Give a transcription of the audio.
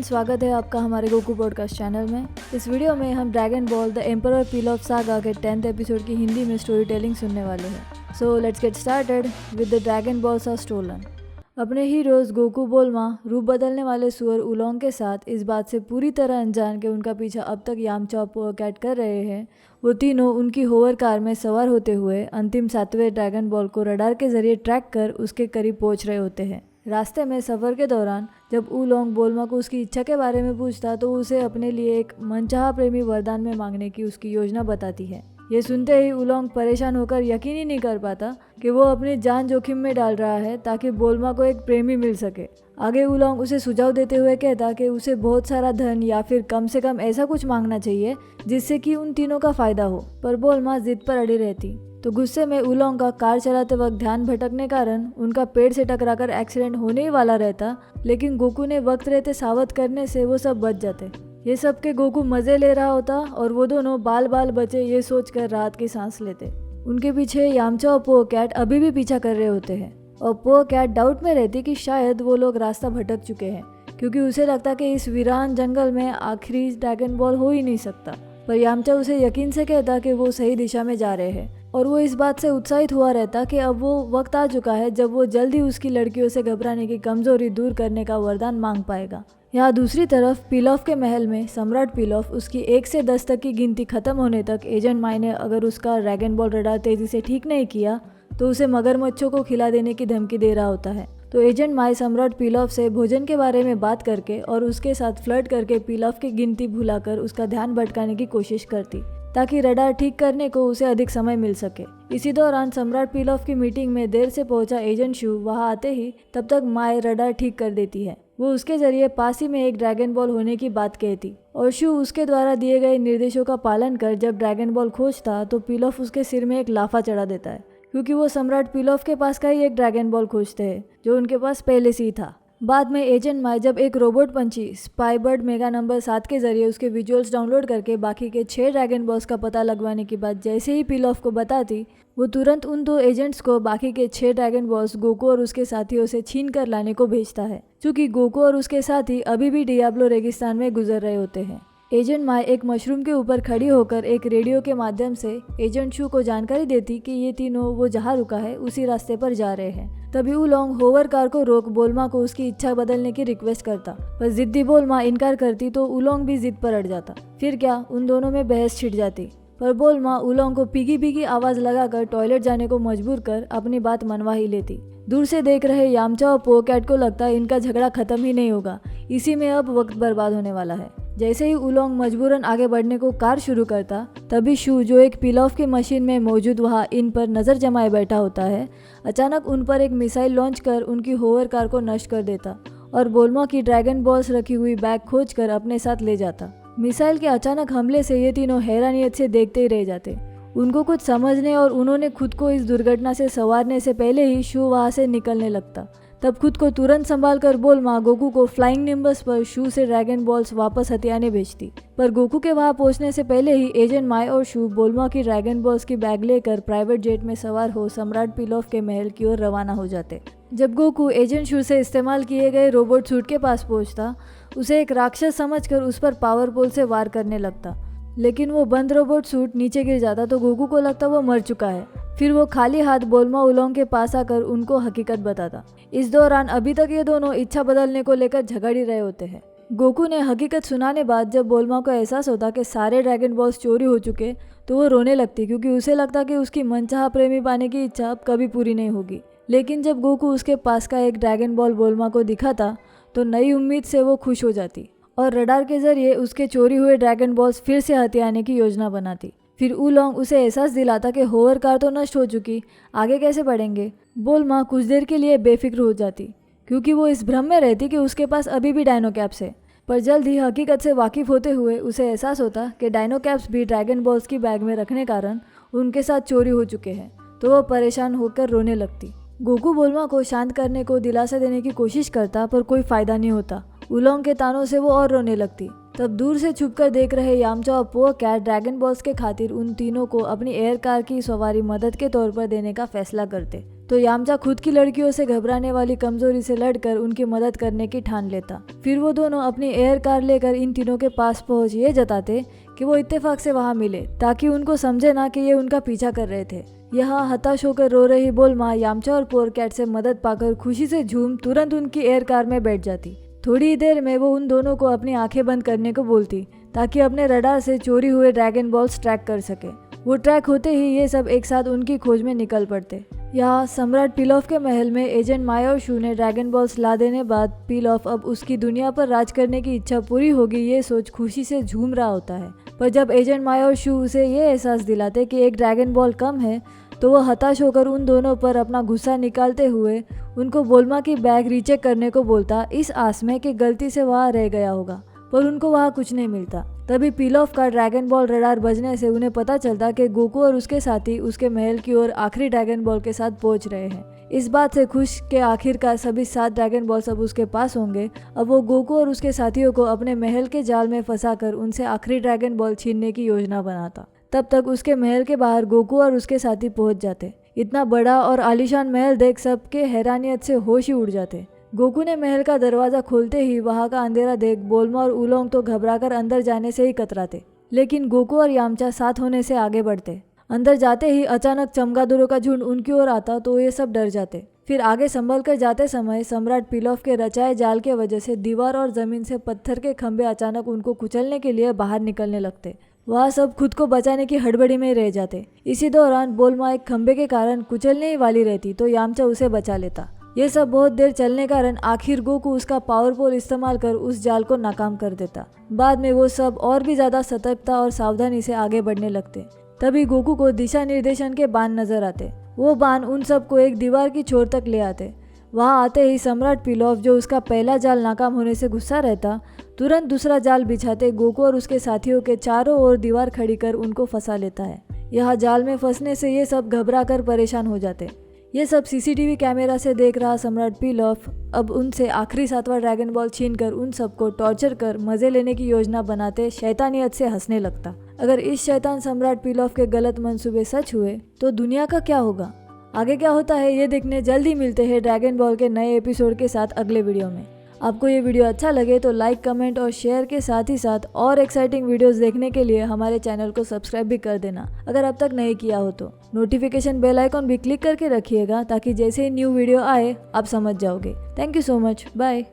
स्वागत है आपका हमारे गोकू पॉडकास्ट चैनल में। इस वीडियो में हम Dragon Ball the Emperor Pilaf Saga के 10th एपिसोड की हिंदी में स्टोरी टेलिंग सुनने वाले हैं। So let's get started with the dragon balls are stolen. अपने हीरोज गोकू बोलमा रूप बदलने वाले सुअर उलोंग के साथ इस बात से पूरी तरह अनजान के उनका पीछा अब तक यामचा और पोअ कैट कर रहे हैं, वो तीनों उनकी होवर कार में सवार होते हुए अंतिम 7वें ड्रैगन बॉल को रडार के जरिए ट्रैक कर उसके करीब पहुंच रहे होते हैं। रास्ते में सफ़र के दौरान जब उलोंग बोलमा को उसकी इच्छा के बारे में पूछता तो उसे अपने लिए एक मनचाहा प्रेमी वरदान में मांगने की उसकी योजना बताती है। ये सुनते ही उलोंग परेशान होकर यकीन ही नहीं कर पाता कि वो अपनी जान जोखिम में डाल रहा है ताकि बोलमा को एक प्रेमी मिल सके। आगे उलोंग उसे सुझाव देते हुए कहता कि उसे बहुत सारा धन या फिर कम से कम ऐसा कुछ मांगना चाहिए जिससे कि उन तीनों का फायदा हो, पर बोलमा जिद पर अड़ी रहती। तो गुस्से में उलोंग का कार चलाते वक्त ध्यान भटकने कारण उनका पेड़ से टकराकर एक्सीडेंट होने ही वाला रहता, लेकिन गोकू ने वक्त रहते सावध करने से वो सब बच जाते। ये सब के गोकू मजे ले रहा होता और वो दोनों बाल बाल बचे ये सोचकर राहत की सांस लेते। उनके पीछे यामचा और पोअ कैट अभी भी पीछा कर रहे होते हैं और पोअ कैट डाउट में रहती कि शायद वो लोग रास्ता भटक चुके हैं, क्योंकि उसे लगता कि इस वीरान जंगल में आखिरी ड्रैगन बॉल हो ही नहीं सकता। पर यामचा उसे यकीन से कहता कि वो सही दिशा में जा रहे हैं और वो इस बात से उत्साहित हुआ रहता कि अब वो वक्त आ चुका है जब वो जल्द ही उसकी लड़कियों से घबराने की कमजोरी दूर करने का वरदान मांग पाएगा। यहाँ दूसरी तरफ पीलॉफ के महल में सम्राट पीलॉफ उसकी 1 से 10 तक की गिनती खत्म होने तक एजेंट माई ने अगर उसका ड्रैगन बॉल रडार तेजी से ठीक नहीं किया तो उसे मगरमच्छों को खिला देने की धमकी दे रहा होता है। तो एजेंट माई सम्राट पीलॉफ से भोजन के बारे में बात करके और उसके साथ फ्लर्ट करके पीलॉफ की गिनती भुलाकर उसका ध्यान भटकाने की कोशिश करती ताकि रडार ठीक करने को उसे अधिक समय मिल सके। इसी दौरान सम्राट पीलॉफ की मीटिंग में देर से पहुंचा एजेंट शू वहां आते ही तब तक माई रडार ठीक कर देती है। वो उसके जरिए पास ही में एक ड्रैगन बॉल होने की बात कहती और शू उसके द्वारा दिए गए निर्देशों का पालन कर जब ड्रैगन बॉल खोजता तो पीलॉफ उसके सिर में एक लाफा चढ़ा देता है, क्योंकि वो सम्राट पीलॉफ के पास का ही एक ड्रैगन बॉल खोजते हैं जो उनके पास पहले से ही था। बाद में एजेंट माई जब एक रोबोट पंछी स्पाईबर्ड मेगा नंबर 7 के जरिए उसके विजुअल्स डाउनलोड करके बाकी के 6 ड्रैगन बॉल्स का पता लगवाने की बात जैसे ही पीलॉफ को बताती, वो तुरंत उन 2 एजेंट्स को बाकी के 6 ड्रैगन बॉल्स गोकू और उसके साथियों से छीन कर लाने को भेजता है, क्योंकि गोकू और उसके साथी अभी भी डियाब्लो रेगिस्तान में गुजर रहे होते हैं। एजेंट माई एक मशरूम के ऊपर खड़ी होकर एक रेडियो के माध्यम से एजेंट शू को जानकारी देती कि ये तीनों वो जहाँ रुका है उसी रास्ते पर जा रहे हैं। तभी उलोंग होवर कार को रोक बोलमा को उसकी इच्छा बदलने की रिक्वेस्ट करता, पर जिद्दी बोलमा इनकार करती तो उलोंग भी जिद पर अड़ जाता। फिर क्या उन दोनों में बहस छिड़ जाती, पर बोलमा उलोंग को पीगी पीगी आवाज लगाकर टॉयलेट जाने को मजबूर कर अपनी बात मनवा ही लेती। दूर से देख रहे यामचा और पोअ कैट को लगता इनका झगड़ा खत्म ही नहीं होगा, इसी में अब वक्त बर्बाद होने वाला है। जैसे ही उलोंग मजबूरन आगे बढ़ने को कार शुरू करता, तभी शू जो एक पीलॉफ की मशीन में मौजूद वहाँ इन पर नजर जमाए बैठा होता है, अचानक उन पर एक मिसाइल लॉन्च कर उनकी होवर कार को नष्ट कर देता और बोलमा की ड्रैगन बॉल्स रखी हुई बैग खोज कर अपने साथ ले जाता। मिसाइल के अचानक हमले से ये तीनों हैरानियत से देखते ही रह जाते। उनको कुछ समझने और उन्होंने खुद को इस दुर्घटना से संवारने से पहले ही शू वहाँ से निकलने लगता। तब खुद को तुरंत संभाल कर बोलमा गोकू को फ्लाइंग निम्बस पर शू से ड्रैगन बॉल्स वापस हथियाने भेजती, पर गोकू के वहां पहुंचने से पहले ही एजेंट माई और शू बोलमा की ड्रैगन बॉल्स की बैग लेकर प्राइवेट जेट में सवार हो सम्राट पीलॉफ के महल की ओर रवाना हो जाते। जब गोकू एजेंट शू से इस्तेमाल किए गए रोबोट सूट के पास पहुंचता, उसे एक राक्षस समझकर उस पर पावर पोल से वार करने लगता, लेकिन वो बंद रोबोट सूट नीचे गिर जाता तो गोकू को लगता वो मर चुका है। फिर वो खाली हाथ बोलमा उलोंग के पास आकर उनको हकीकत बताता। इस दौरान अभी तक ये दोनों इच्छा बदलने को लेकर झगड़ ही रहे होते हैं। गोकू ने हकीकत सुनाने बाद जब बोलमा को एहसास होता कि सारे ड्रैगन बॉल्स चोरी हो चुके तो वो रोने लगती, क्योंकि उसे लगता कि उसकी मनचाहा प्रेमी पाने की इच्छा अब कभी पूरी नहीं होगी। लेकिन जब गोकू उसके पास का एक ड्रैगन बॉल बोलमा को दिखाता तो नई उम्मीद से वो खुश हो जाती और रडार के जरिए उसके चोरी हुए ड्रैगन बॉल्स फिर से हथियाने की योजना बनाती। फिर उलोंग उसे एहसास दिलाता कि होवर कार तो नष्ट हो चुकी, आगे कैसे बढ़ेंगे। बोलमा कुछ देर के लिए बेफिक्र हो जाती, क्योंकि वो इस भ्रम में रहती कि उसके पास अभी भी डायनो कैप्स है। पर जल्द ही हकीकत से वाकिफ होते हुए उसे एहसास होता कि डायनो कैप्स भी ड्रैगन बॉल्स की बैग में रखने कारण उनके साथ चोरी हो चुके हैं, तो वह परेशान होकर रोने लगती। गोकू बोलमा को शांत करने को दिलासा देने की कोशिश करता, पर कोई फायदा नहीं होता। उलोंग के तानों से वो और रोने लगती। तब दूर से छुपकर देख रहे यामचा और पोअर कैट ड्रैगन बॉल्स के खातिर उन तीनों को अपनी एयर कार की सवारी मदद के तौर पर देने का फैसला करते। तो यामचा खुद की लड़कियों से घबराने वाली कमजोरी से लड़कर उनकी मदद करने की ठान लेता। फिर वो दोनों अपनी एयर कार लेकर इन तीनों के पास पहुंच ये जताते कि वो इत्तेफाक से वहां मिले ताकि उनको समझे ना कि ये उनका पीछा कर रहे थे। यहाँ हताश होकर रो रही बोल्मा यामचा और पोअर कैट से मदद पाकर खुशी से झूम तुरंत उनकी एयर कार में बैठ जाती। थोड़ी ही देर में वो उन दोनों को अपनी आंखें बंद करने को बोलती ताकि अपने रडार से चोरी हुए ड्रैगन बॉल्स ट्रैक कर सके। वो ट्रैक होते ही ये सब एक साथ उनकी खोज में निकल पड़ते। यहाँ सम्राट पिलॉफ के महल में एजेंट माया और शू ने ड्रैगन बॉल्स ला देने बाद पिलॉफ अब उसकी दुनिया पर राज करने की इच्छा पूरी होगी ये सोच खुशी से झूम रहा होता है। पर जब एजेंट माया और शू उसे ये एहसास दिलाते कि एक ड्रैगन बॉल कम है तो वो हताश होकर उन दोनों पर अपना गुस्सा निकालते हुए उनको बोल्मा की बैग रीचेक करने को बोलता, इस आस में कि गलती से वहाँ रह गया होगा, पर उनको वहाँ कुछ नहीं मिलता। तभी पिलॉफ का ड्रैगन बॉल रडार बजने से उन्हें पता चलता कि गोकू और उसके साथी उसके महल की ओर आखिरी ड्रैगन बॉल के साथ पहुंच रहे हैं। इस बात से खुश कि आखिरकार सभी 7 ड्रैगन बॉल्स अब उसके पास होंगे, अब वो गोकू और उसके साथियों को अपने महल के जाल में फंसाकर उनसे आखिरी ड्रैगन बॉल छीनने की योजना बनाता। तब तक उसके महल के बाहर गोकू और उसके साथी पहुंच जाते। इतना बड़ा और आलीशान महल देख सबके हैरानियत से होश ही उड़ जाते। गोकू ने महल का दरवाजा खोलते ही वहां का अंधेरा देख बोल्मा और उलोंग तो घबराकर अंदर जाने से ही कतराते, लेकिन गोकू और यामचा साथ होने से आगे बढ़ते। अंदर जाते ही अचानक चमगादड़ों का झुंड उनकी ओर आता तो ये सब डर जाते। फिर आगे संभल कर जाते समय सम्राट पिलॉफ के रचाए जाल के वजह से दीवार और जमीन से पत्थर के खंभे अचानक उनको कुचलने के लिए बाहर निकलने लगते। वह सब खुद को बचाने की हड़बड़ी में रह जाते। इसी दौरान बोल्मा एक खंभे के कारण कुचलने ही वाली रहती तो यामचा उसे बचा लेता। ये सब बहुत देर चलने के कारण आखिर गोकू उसका पावर पोल इस्तेमाल कर उस जाल को नाकाम कर देता। बाद में वो सब और भी ज्यादा सतर्कता और सावधानी से आगे बढ़ने लगते। तभी गोकू को दिशा निर्देशन के बाण नजर आते। वो बाण उन सबको एक दीवार की छोर तक ले आते। वहां आते ही सम्राट पिलॉफ, जो उसका पहला जाल नाकाम होने से गुस्सा रहता, तुरंत दूसरा जाल बिछाते गोकू और उसके साथियों के चारों ओर दीवार खड़ी कर उनको फंसा लेता है। यहाँ जाल में फंसने से ये सब घबरा कर परेशान हो जाते। ये सब सीसीटीवी कैमरा से देख रहा सम्राट पिलॉफ अब उनसे आखिरी 7वां ड्रैगन बॉल छीनकर उन सबको टॉर्चर कर मजे लेने की योजना बनाते शैतानियत से हंसने लगता। अगर इस शैतान सम्राट पिलॉफ के गलत मंसूबे सच हुए तो दुनिया का क्या होगा? आगे क्या होता है ये देखने जल्दी मिलते हैं ड्रैगन बॉल के नए एपिसोड के साथ अगले वीडियो में। आपको ये वीडियो अच्छा लगे तो लाइक, कमेंट और शेयर के साथ ही साथ और एक्साइटिंग वीडियोस देखने के लिए हमारे चैनल को सब्सक्राइब भी कर देना अगर अब तक नहीं किया हो तो। नोटिफिकेशन बेल आइकॉन भी क्लिक करके रखिएगा ताकि जैसे ही न्यू वीडियो आए आप समझ जाओगे। Thank you so much, bye.